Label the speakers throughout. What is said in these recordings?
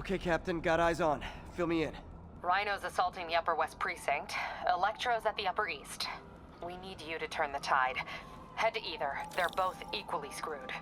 Speaker 1: Okay, Captain. Got eyes on. Fill me in.
Speaker 2: Rhino's assaulting the Upper West Precinct. Electro's at the Upper East. We need you to turn the tide. Head to either. They're both equally screwed.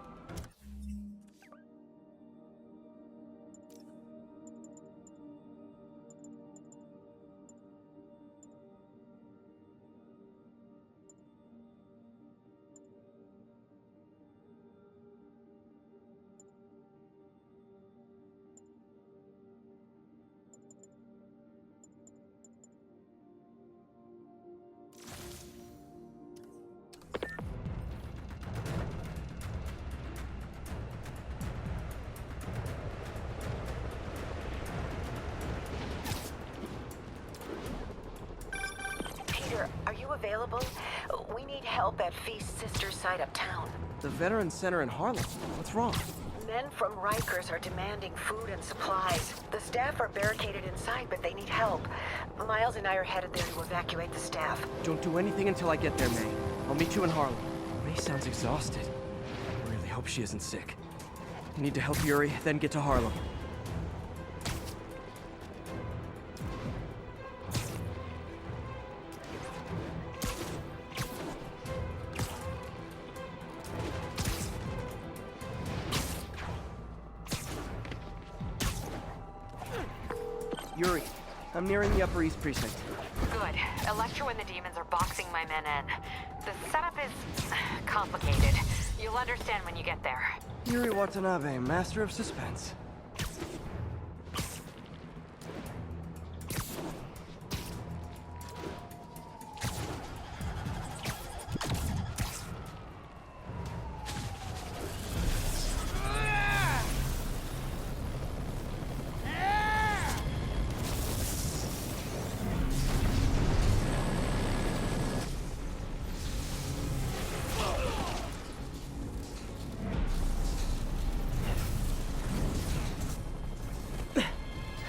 Speaker 3: Are you available? We need help at Feast's sister's site uptown.
Speaker 1: The Veterans Center in Harlem. What's wrong?
Speaker 3: Men from Rikers are demanding food and supplies. The staff are barricaded inside, but they need help. Miles and I are headed there to evacuate the staff.
Speaker 1: Don't do anything until I get there, May. I'll meet you in Harlem. May sounds exhausted. I really hope she isn't sick. I need to help Yuri, then get to Harlem. Yuri, I'm nearing the Upper East Precinct.
Speaker 2: Good. Electro and the demons are boxing my men in. The setup is complicated. You'll understand when you get there.
Speaker 1: Yuri Watanabe, master of suspense.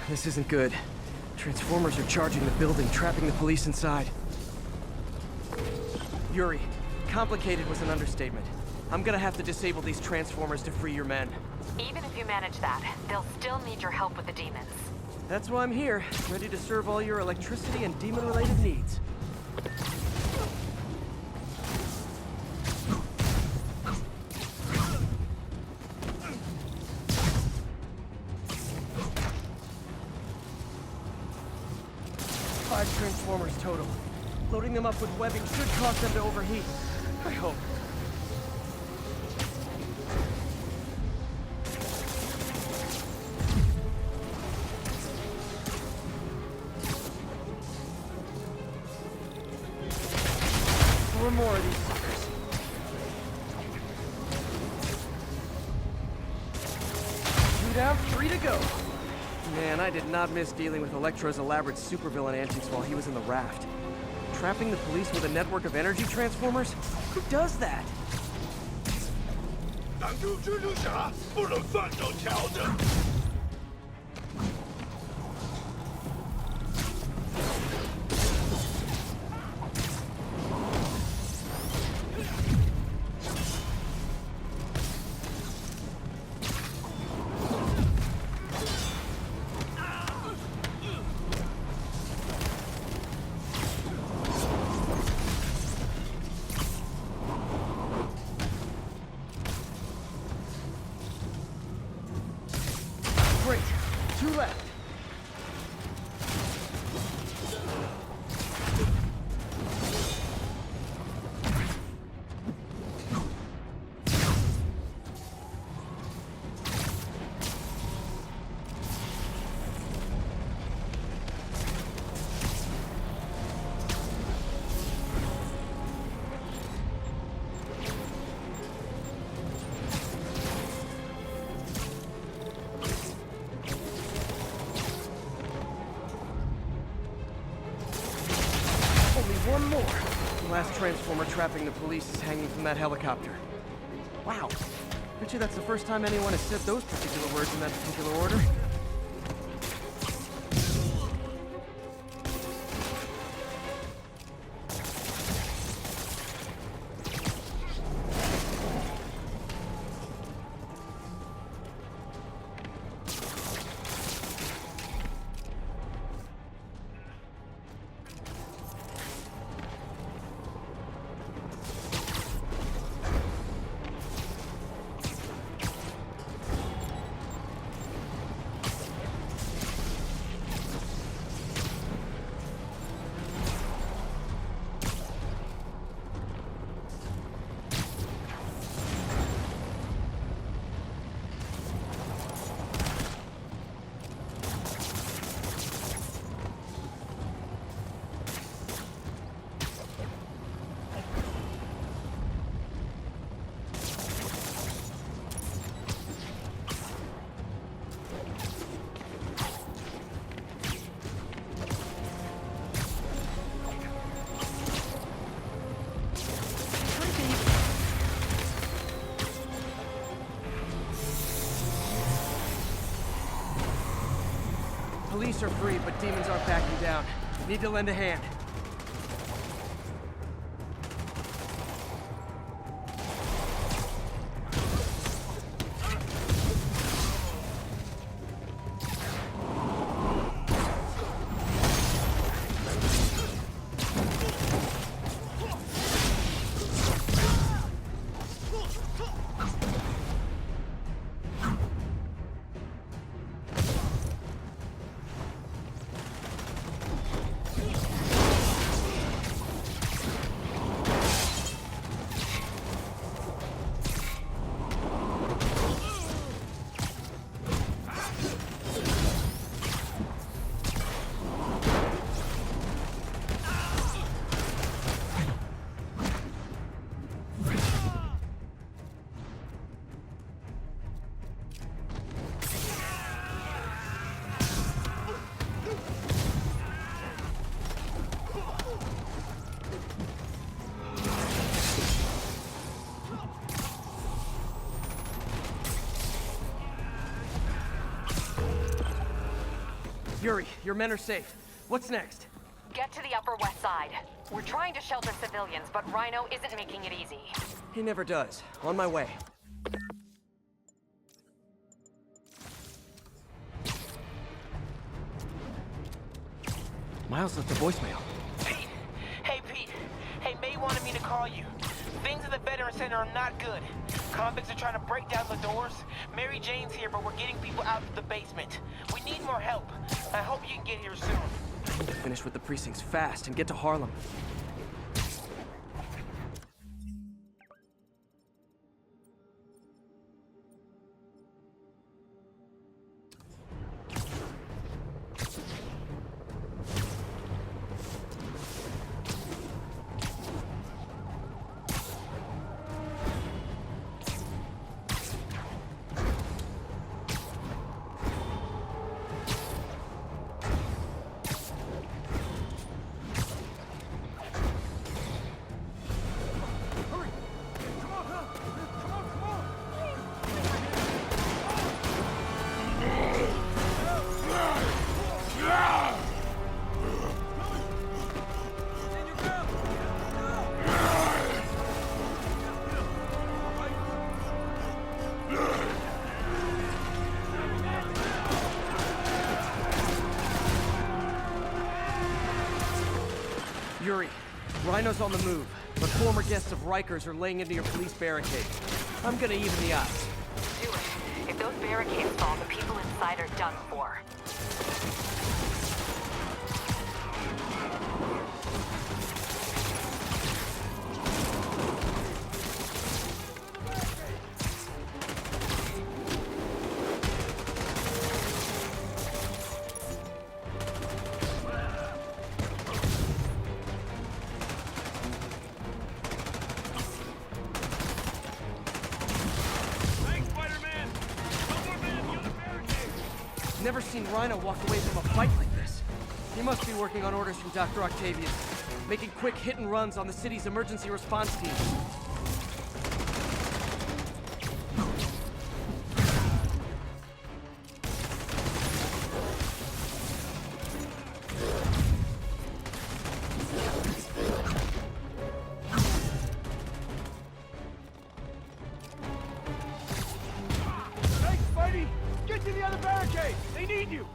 Speaker 1: This isn't good. Transformers are charging the building, trapping the police inside. Yuri, complicated was an understatement. I'm gonna have to disable these transformers to free your men.
Speaker 2: Even if you manage that, they'll still need your help with the demons.
Speaker 1: That's why I'm here, ready to serve all your electricity and demon-related needs. Transformers total. Loading them up with webbing should cause them to overheat. I hope. Four more of these suckers. 2 down, 3 to go. Man, I did not miss dealing with Electro's elaborate supervillain antics while he was in the raft. Trapping the police with a network of energy transformers? Who does that?
Speaker 4: 当初蜘蛛侠不能放手瞧着。
Speaker 1: Great. 2 left. One more. The last transformer trapping the police is hanging from that helicopter. Wow. Bet you that's the first time anyone has said those particular words in that particular order. police are free, but demons aren't backing down. Need to lend a hand. Yuri, your men are safe. What's next?
Speaker 2: Get to the Upper West Side. We're trying to shelter civilians, but Rhino isn't making it easy.
Speaker 1: He never does. On my way. Miles left a voicemail.
Speaker 5: Pete! Hey, Pete! Hey, May wanted me to call you. Things at the Veteran Center are not good. Convicts are trying to break down the doors. Mary Jane's here, but we're getting people out of the basement. We need more help. I hope you can get here soon.
Speaker 1: I need to finish with the precincts fast and get to Harlem. Yuri, Rhino's on the move, but former guests of Rikers are laying into your police barricade. I'm gonna even the odds.
Speaker 2: Do it. If those barricades fall, the people inside are done for.
Speaker 1: Never seen Rhino walk away from a fight like this. He must be working on orders from Dr. Octavius, making quick hit and runs on the city's emergency response team.
Speaker 4: Thanks, Spidey! Get to the other barricade! They need you!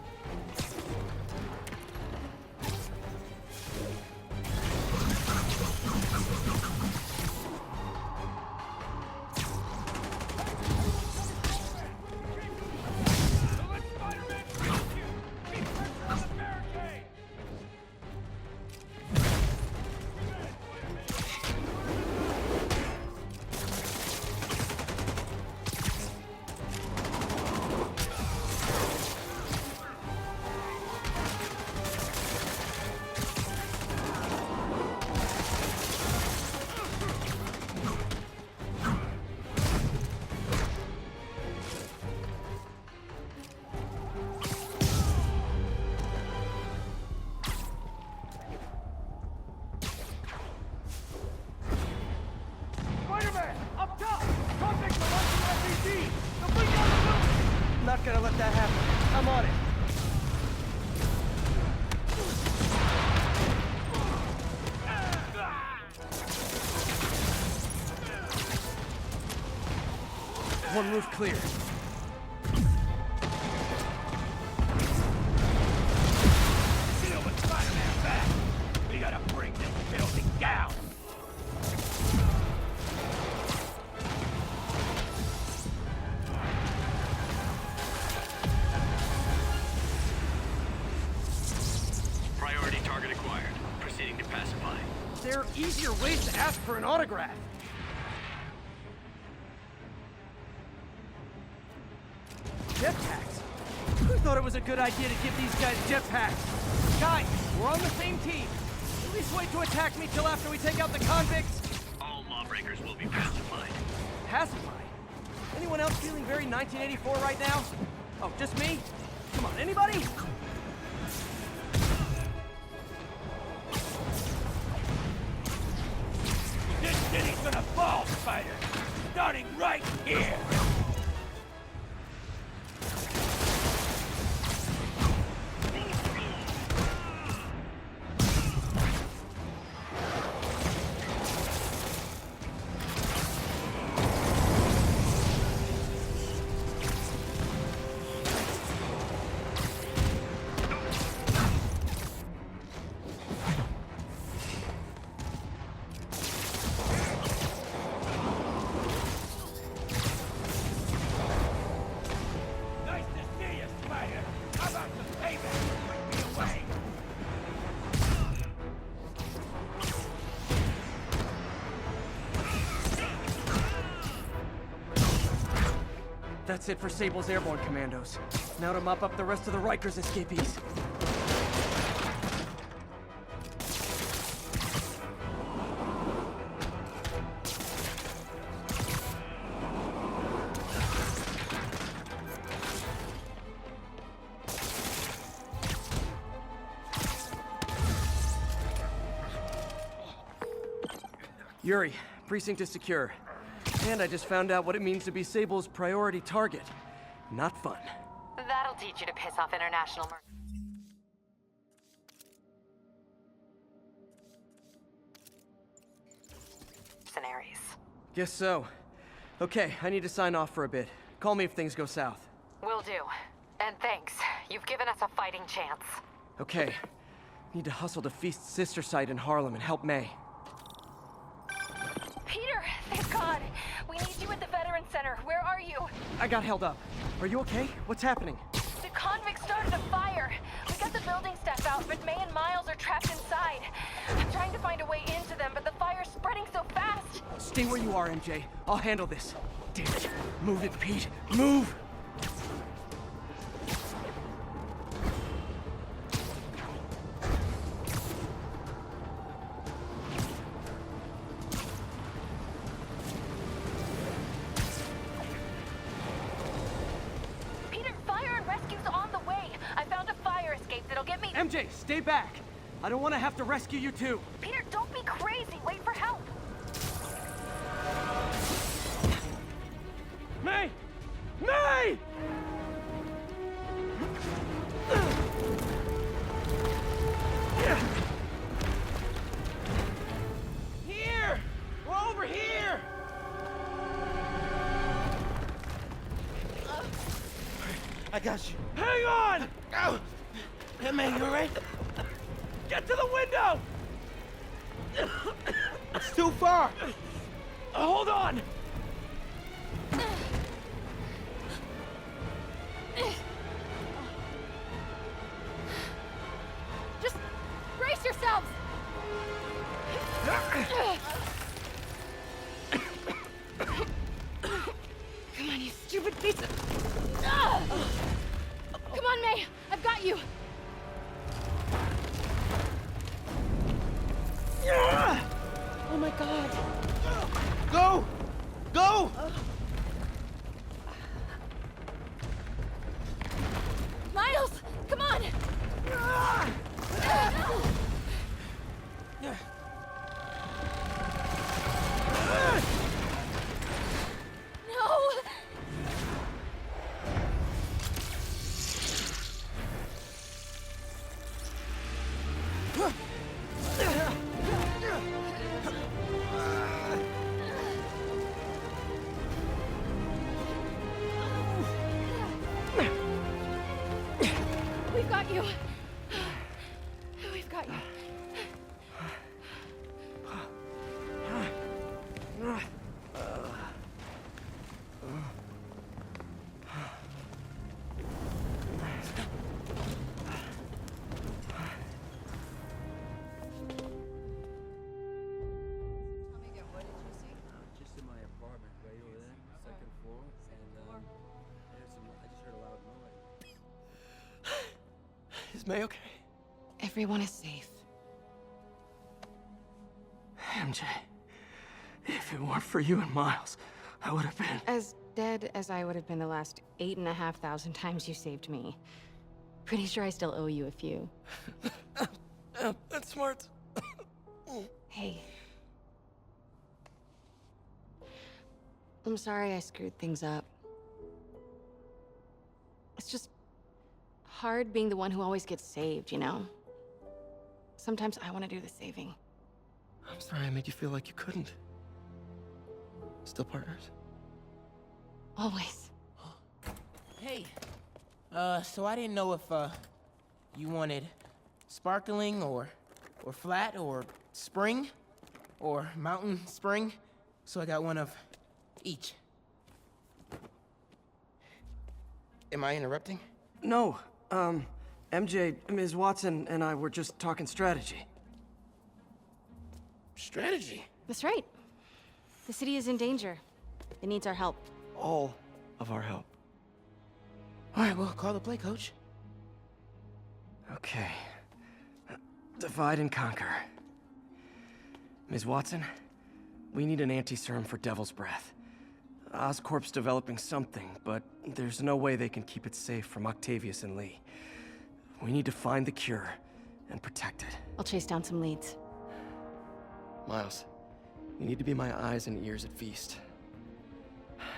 Speaker 4: Don't let Spider-Man reach you! Keep pressure on the barricade! Spider-Man! Up top! Convicts are launching RPG! They'll bring down the building!
Speaker 1: Not gonna let that happen. I'm on it. One roof clear.
Speaker 4: Deal with Spider-Man back. We gotta bring this building down.
Speaker 6: Priority target acquired. Proceeding to pacify.
Speaker 1: There are easier ways to ask for an autograph. Jetpacks? Who thought it was a good idea to give these guys jetpacks? Guys, we're on the same team. At least wait to attack me till after we take out the convicts.
Speaker 6: All lawbreakers will be pacified.
Speaker 1: Pacify? Anyone else feeling very 1984 right now? Oh, just me? Come on, anybody?
Speaker 4: This city's gonna fall, Spider. Starting right here. Nice to see you, Spider. How about some payback? Put me away.
Speaker 1: That's it for Sable's airborne commandos. Now to mop up the rest of the Rikers escapees. Yuri, precinct is secure. And I just found out what it means to be Sable's priority target. Not fun.
Speaker 2: That'll teach you to piss off international mercenaries.
Speaker 1: Guess so. Okay, I need to sign off for a bit. Call me if things go south.
Speaker 2: Will do. And thanks. You've given us a fighting chance.
Speaker 1: Okay. Need to hustle to Feast's sister site in Harlem and help May.
Speaker 7: Peter, thank God. We need you at the Veterans Center. Where are you?
Speaker 1: I got held up. Are you okay? What's happening?
Speaker 7: The convicts started a fire. We got the building staff out, but May and Miles are trapped inside. I'm trying to find a way into them, but the fire's spreading so fast.
Speaker 1: Stay where you are, MJ. I'll handle this. Damn it. Move it, Pete. Move!
Speaker 7: Peter, fire and rescue's on the way. I found a fire escape that'll get me...
Speaker 1: MJ, stay back! I don't want to have to rescue you too.
Speaker 7: Peter, don't be crazy. Wait for help.
Speaker 1: May! May!
Speaker 5: Here! We're over here! I got you.
Speaker 1: Hang on!
Speaker 5: Oh. Hey, man, you alright?
Speaker 1: Get to the window!
Speaker 5: It's too far.
Speaker 1: Hold on!
Speaker 7: Just brace yourselves. Come on, you stupid piece of... Come on, May. I've got you. Oh my God.
Speaker 5: Go! Go!
Speaker 7: Miles, come on. No.
Speaker 1: May okay?
Speaker 8: Everyone is safe.
Speaker 1: MJ, if it weren't for you and Miles, I would have been...
Speaker 8: As dead as I would have been the last 8,500 times you saved me. Pretty sure I still owe you a few.
Speaker 1: That's smart.
Speaker 8: Hey. I'm sorry I screwed things up. It's just hard being the one who always gets saved, you know? Sometimes I want to do the saving.
Speaker 1: I'm sorry I made you feel like you couldn't. Still partners?
Speaker 8: Always.
Speaker 5: Hey, so I didn't know if, you wanted sparkling or flat or spring or mountain spring, so I got one of each. Am I interrupting?
Speaker 1: No, MJ, Ms. Watson, and I were just talking strategy.
Speaker 5: Strategy?
Speaker 8: That's right. The city is in danger. It needs our help.
Speaker 1: All of our help.
Speaker 5: All right, well, call the play, coach.
Speaker 1: Okay. Divide and conquer. Ms. Watson, we need an anti-serum for Devil's Breath. Oscorp's developing something, but there's no way they can keep it safe from Octavius and Lee. We need to find the cure and protect it.
Speaker 8: I'll chase down some leads.
Speaker 1: Miles, you need to be my eyes and ears at Feast.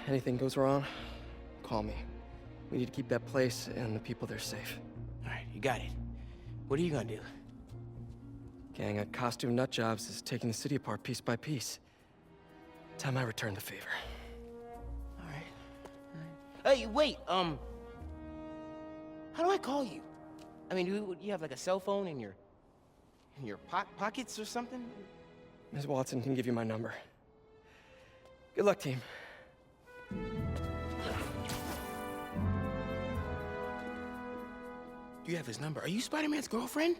Speaker 1: Anything goes wrong, call me. We need to keep that place and the people there safe.
Speaker 5: All right, you got it. What are you gonna do?
Speaker 1: Gang at Costume Nut Jobs is taking the city apart piece by piece. Time I return the favor.
Speaker 5: All right. Hey, wait, how do I call you? I mean, do you have like a cell phone in your pockets or something?
Speaker 1: Ms. Watson can give you my number. Good luck, team.
Speaker 5: You have his number. Are you Spider-Man's girlfriend?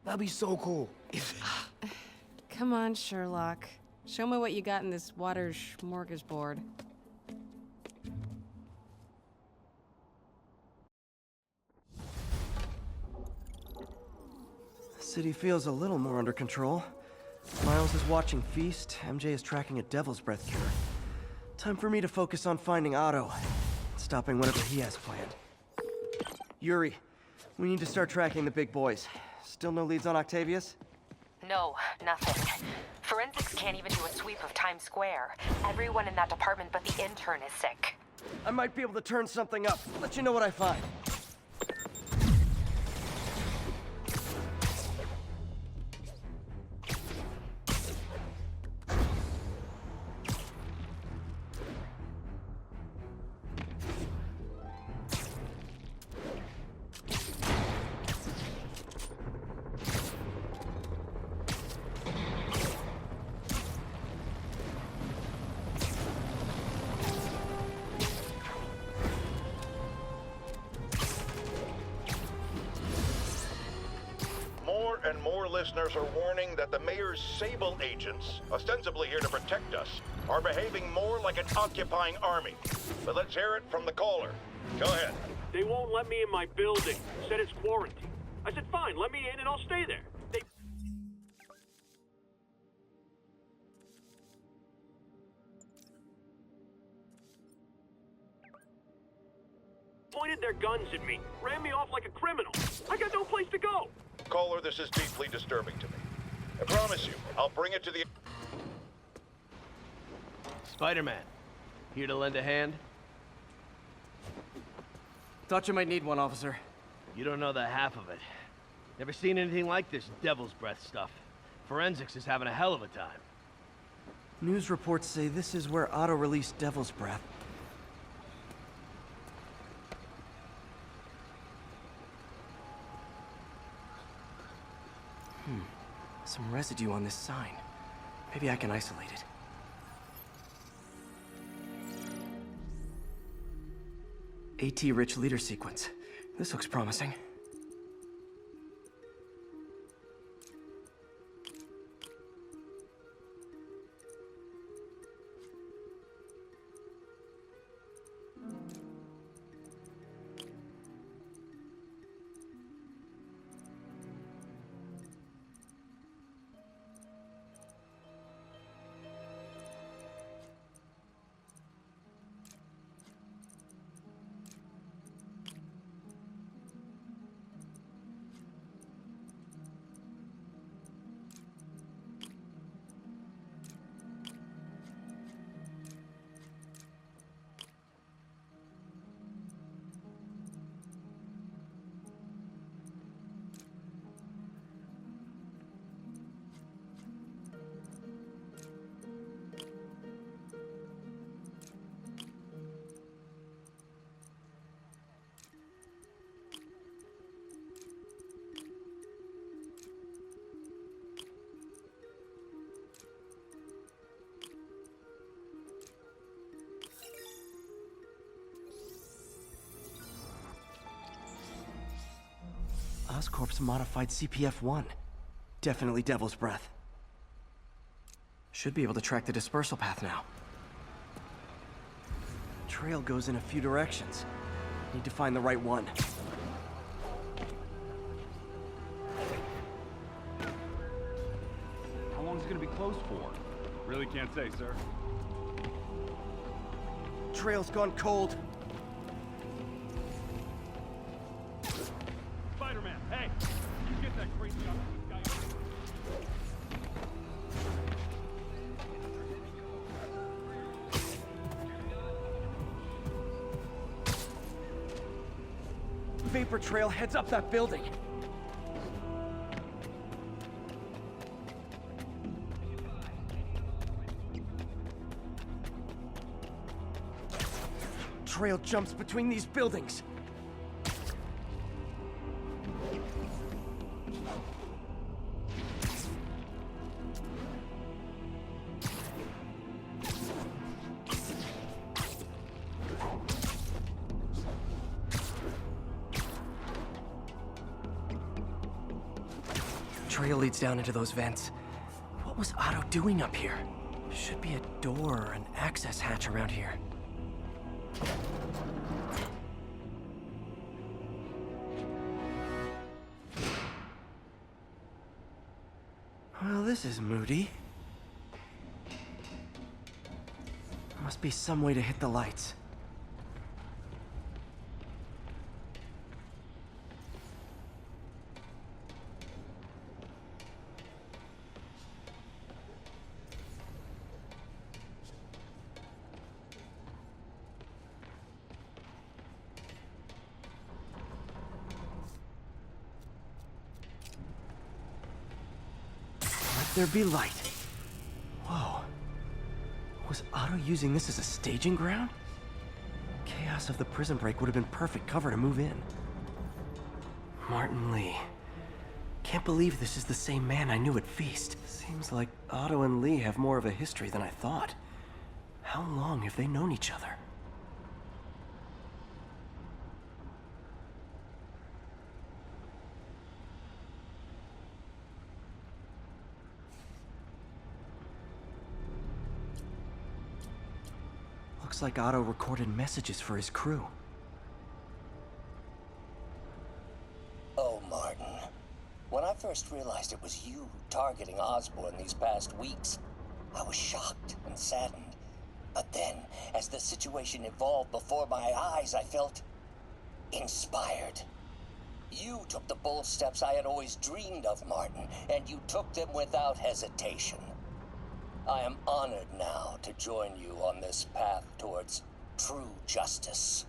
Speaker 5: That'd be so cool.
Speaker 8: Come on, Sherlock. Show me what you got in this water smorgasbord.
Speaker 9: The city feels a little more under control. Miles is watching Feast, MJ is tracking a Devil's Breath cure. Time for me to focus on finding Otto, stopping whatever he has planned. Yuri, we need to start tracking the big boys. Still no leads on Octavius?
Speaker 2: No, nothing. Forensics can't even do a sweep of Times Square. Everyone in that department but the intern is sick.
Speaker 9: I might be able to turn something up. Let you know what I find.
Speaker 10: More and more listeners are warning that the mayor's Sable agents, ostensibly here to protect us, are behaving more like an occupying army. But let's hear it from the caller. Go ahead.
Speaker 6: They won't let me in my building. Said it's quarantine. I said, fine, let me in and I'll stay there. They pointed their guns at me, ran me off like a criminal. I got no place to go.
Speaker 10: Caller, this is deeply disturbing to me. I promise you, I'll bring it to the...
Speaker 11: Spider-Man, here to lend a hand?
Speaker 1: Thought you might need one, officer.
Speaker 11: You don't know the half of it. Never seen anything like this Devil's Breath stuff. Forensics is having a hell of a time.
Speaker 9: News reports say this is where Otto released Devil's Breath.
Speaker 1: Some residue on this sign. Maybe I can isolate it. AT-rich leader sequence. This looks promising.
Speaker 9: Oscorp's modified CPF-1. Definitely Devil's Breath.
Speaker 1: Should be able to track the dispersal path now.
Speaker 9: Trail goes in a few directions. Need to find the right one.
Speaker 4: How long is it gonna be closed for? Really can't say, sir.
Speaker 9: Trail's gone cold.
Speaker 4: Spider-Man, hey! You get that crazy off this guy.
Speaker 9: Vapor trail heads up that building. Trail jumps between these buildings.
Speaker 1: Trail leads down into those vents. What was Otto doing up here? Should be a door or an access hatch around here.
Speaker 9: Well, this is moody. Must be some way to hit the lights. There be light. Whoa. Was Otto using this as a staging ground? Chaos of the prison break would have been perfect cover to move in. Martin Lee. Can't believe this is the same man I knew at Feast. Seems like Otto and Lee have more of a history than I thought. How long have they known each other? Looks like Otto recorded messages for his crew.
Speaker 12: Oh, Martin. When I first realized it was you targeting Osborn these past weeks, I was shocked and saddened. But then, as the situation evolved before my eyes, I felt inspired. You took the bold steps I had always dreamed of, Martin, and you took them without hesitation. I am honored now to join you on this path towards true justice.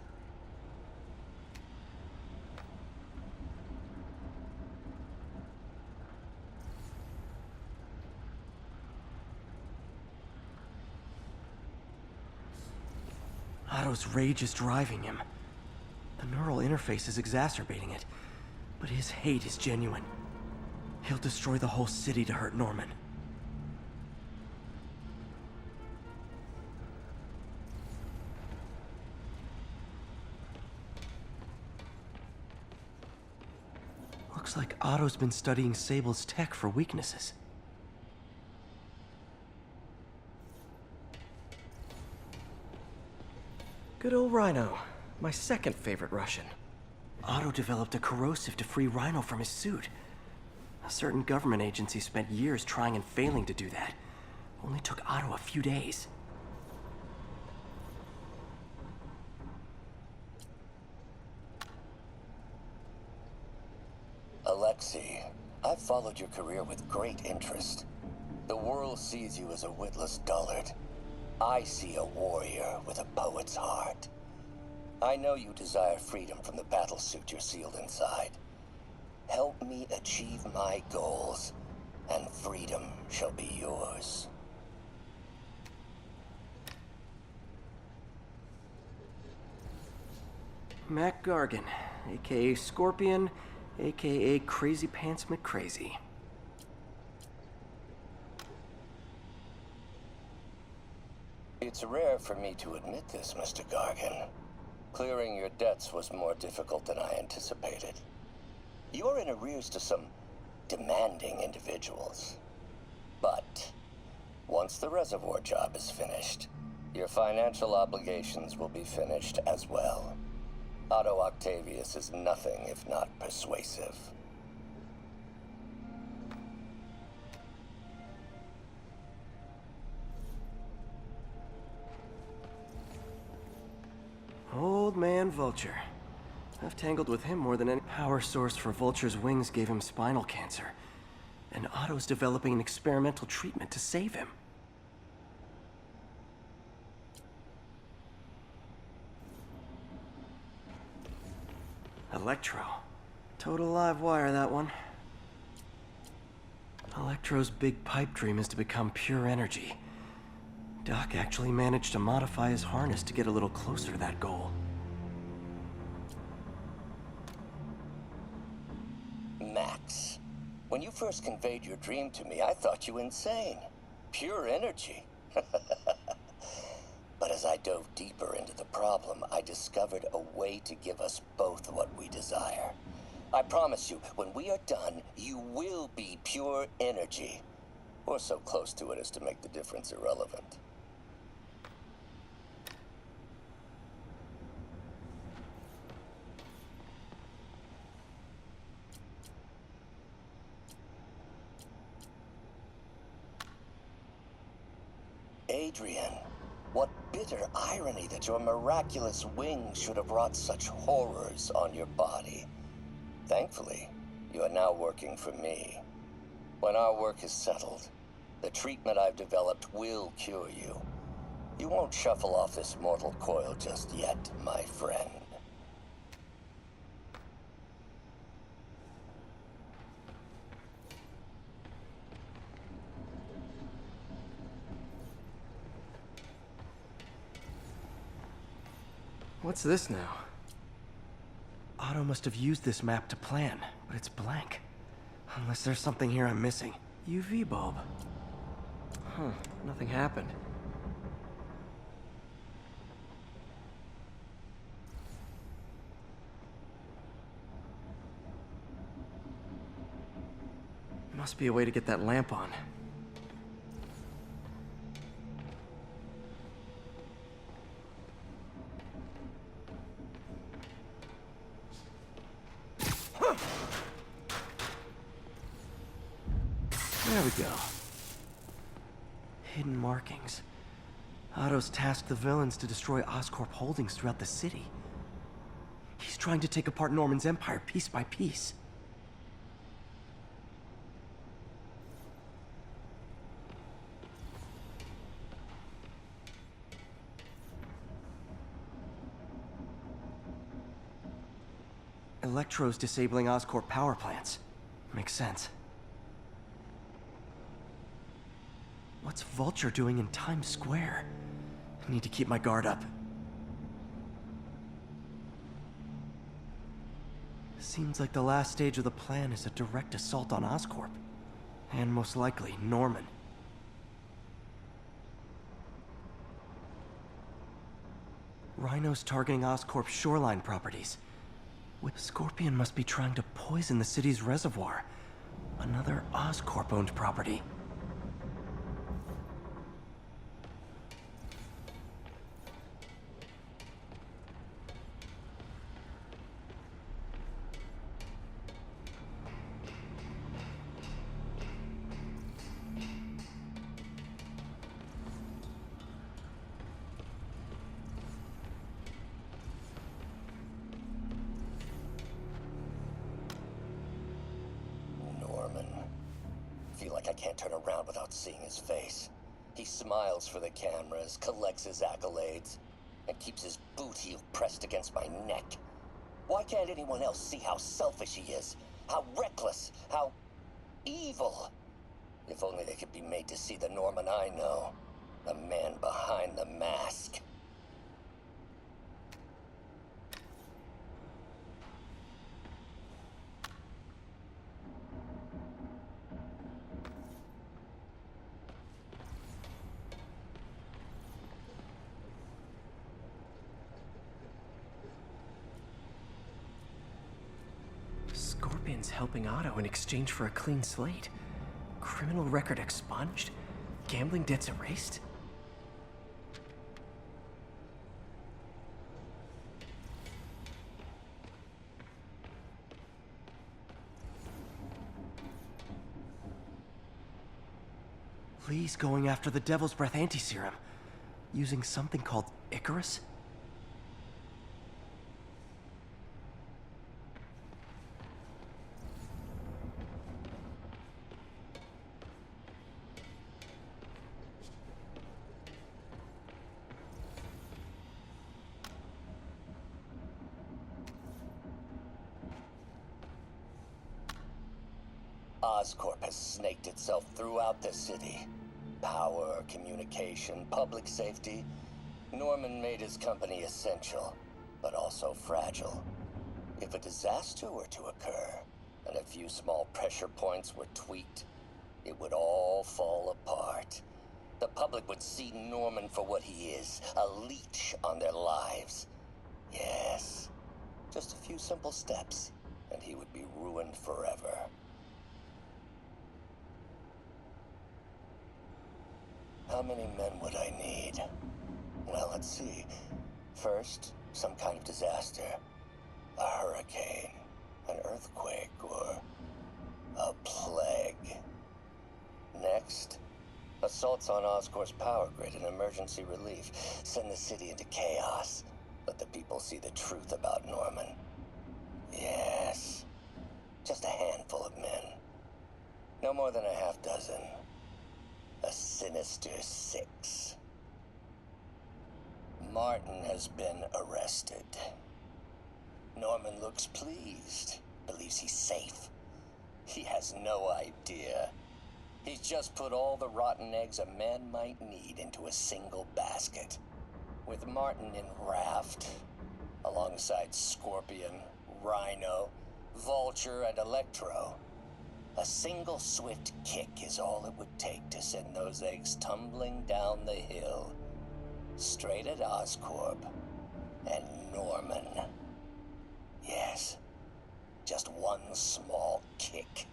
Speaker 9: Otto's rage is driving him. The neural interface is exacerbating it, but his hate is genuine. He'll destroy the whole city to hurt Norman. Looks like Otto's been studying Sable's tech for weaknesses.
Speaker 1: Good old Rhino. My second favorite Russian.
Speaker 9: Otto developed a corrosive to free Rhino from his suit. A certain government agency spent years trying and failing to do that. Only took Otto a few days.
Speaker 12: Alexei, I've followed your career with great interest. The world sees you as a witless dullard. I see a warrior with a poet's heart. I know you desire freedom from the battlesuit you're sealed inside. Help me achieve my goals, and freedom shall be yours.
Speaker 9: Mac Gargan, aka Scorpion, aka Crazy Pants McCrazy.
Speaker 12: It's rare for me to admit this, Mr. Gargan. Clearing your debts was more difficult than I anticipated. You're in arrears to some demanding individuals. But once the reservoir job is finished, your financial obligations will be finished as well. Otto Octavius is nothing if not persuasive.
Speaker 9: Old man Vulture. I've tangled with him more than any power source for Vulture's wings gave him spinal cancer. And Otto's developing an experimental treatment to save him. Electro. Total live wire, that one. Electro's big pipe dream is to become pure energy. Doc actually managed to modify his harness to get a little closer to that goal.
Speaker 12: Max, when you first conveyed your dream to me, I thought you insane. Pure energy. But as I dove deeper into the problem, I discovered a way to give us both what we desire. I promise you, when we are done, you will be pure energy. Or so close to it as to make the difference irrelevant. Adrian, what bitter irony that your miraculous wings should have wrought such horrors on your body. Thankfully, you are now working for me. When our work is settled, the treatment I've developed will cure you. You won't shuffle off this mortal coil just yet, my friend.
Speaker 9: What's this now? Otto must have used this map to plan, but it's blank. Unless there's something here I'm missing. UV bulb. Huh, nothing happened. Must be a way to get that lamp on. There we go. Hidden markings. Otto's tasked the villains to destroy Oscorp holdings throughout the city. He's trying to take apart Norman's empire piece by piece. Electro's disabling Oscorp power plants. Makes sense. What's Vulture doing in Times Square? I need to keep my guard up. Seems like the last stage of the plan is a direct assault on Oscorp. And most likely, Norman. Rhino's targeting Oscorp's shoreline properties. Scorpion must be trying to poison the city's reservoir. Another Oscorp-owned property.
Speaker 12: Feel like I can't turn around without seeing his face. He smiles for the cameras, collects his accolades, and keeps his boot heel pressed against my neck. Why can't anyone else see how selfish he is? How reckless, how evil? If only they could be made to see the Norman I know. The man behind the mask.
Speaker 9: Scorpion
Speaker 1: Kingpin's helping Otto in exchange for a clean slate. Criminal record expunged? Gambling debts erased?
Speaker 9: Lee's going after the Devil's Breath anti-serum, using something called Icarus?
Speaker 12: Oscorp has snaked itself throughout the city. Power, communication, public safety. Norman made his company essential, but also fragile. If a disaster were to occur, and a few small pressure points were tweaked, it would all fall apart. The public would see Norman for what he is, a leech on their lives. Yes, just a few simple steps, and he would be ruined forever. How many men would I need? Well, let's see. First, some kind of disaster. A hurricane, an earthquake, or a plague. Next, assaults on Oscorp's power grid and emergency relief. Send the city into chaos. Let the people see the truth about Norman. Yes, just a handful of men. No more than a half dozen. A sinister 6. Martin has been arrested. Norman looks pleased, believes he's safe. He has no idea. He's just put all the rotten eggs a man might need into a single basket. With Martin in raft, alongside Scorpion, Rhino, Vulture, and Electro, a single swift kick is all it would take to send those eggs tumbling down the hill, straight at Oscorp and Norman. Yes, just one small kick.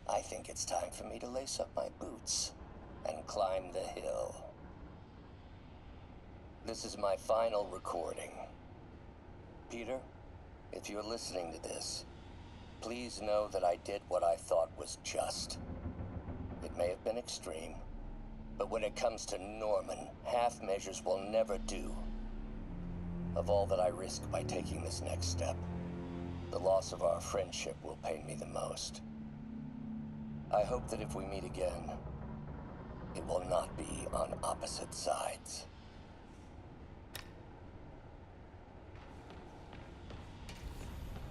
Speaker 12: I think it's time for me to lace up my boots and climb the hill. This is my final recording. Peter, if you're listening to this, please know that I did what I thought was just. It may have been extreme, but when it comes to Norman, half measures will never do. Of all that I risk by taking this next step, the loss of our friendship will pain me the most. I hope that if we meet again, it will not be on opposite sides.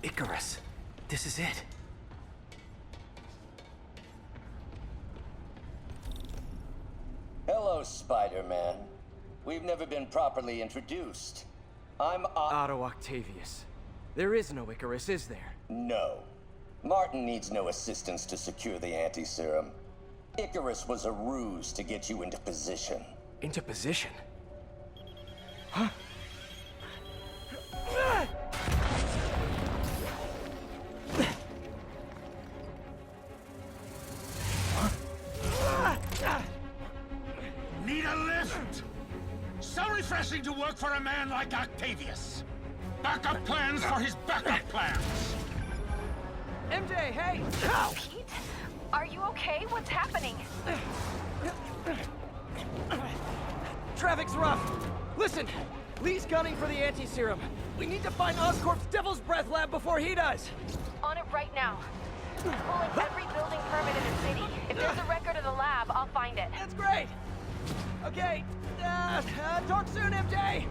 Speaker 9: Icarus. This is it.
Speaker 12: Hello, Spider-Man. We've never been properly introduced. I'm
Speaker 1: Otto Octavius. There is no Icarus, is there?
Speaker 12: No. Martin needs no assistance to secure the anti-serum. Icarus was a ruse to get you into position.
Speaker 1: Into position? Huh?
Speaker 13: Need a lift? So refreshing to work for a man like Octavius. Backup plans for his backup plans.
Speaker 1: MJ, hey!
Speaker 7: Pete? Are you okay? What's happening?
Speaker 1: Traffic's rough. Listen, Lee's gunning for the anti-serum. We need to find Oscorp's Devil's Breath lab before he does.
Speaker 7: On it right now. I'm pulling every building permit in the city. If there's a record of the lab, I'll find it.
Speaker 1: That's great. Okay, talk soon, MJ.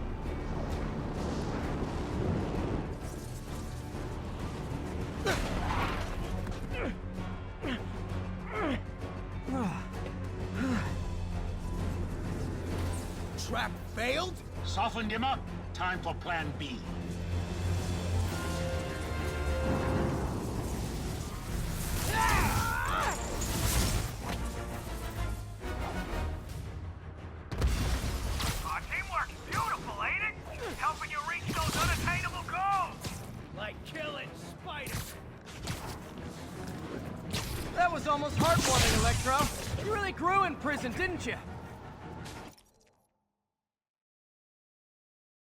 Speaker 13: Trap failed? Softened him up. Time for plan B.
Speaker 4: Teamwork's beautiful, ain't it? Helping you reach those unattainable goals.
Speaker 13: Like killing spiders.
Speaker 1: that was almost heartwarming, Electro. You really grew in prison, didn't you?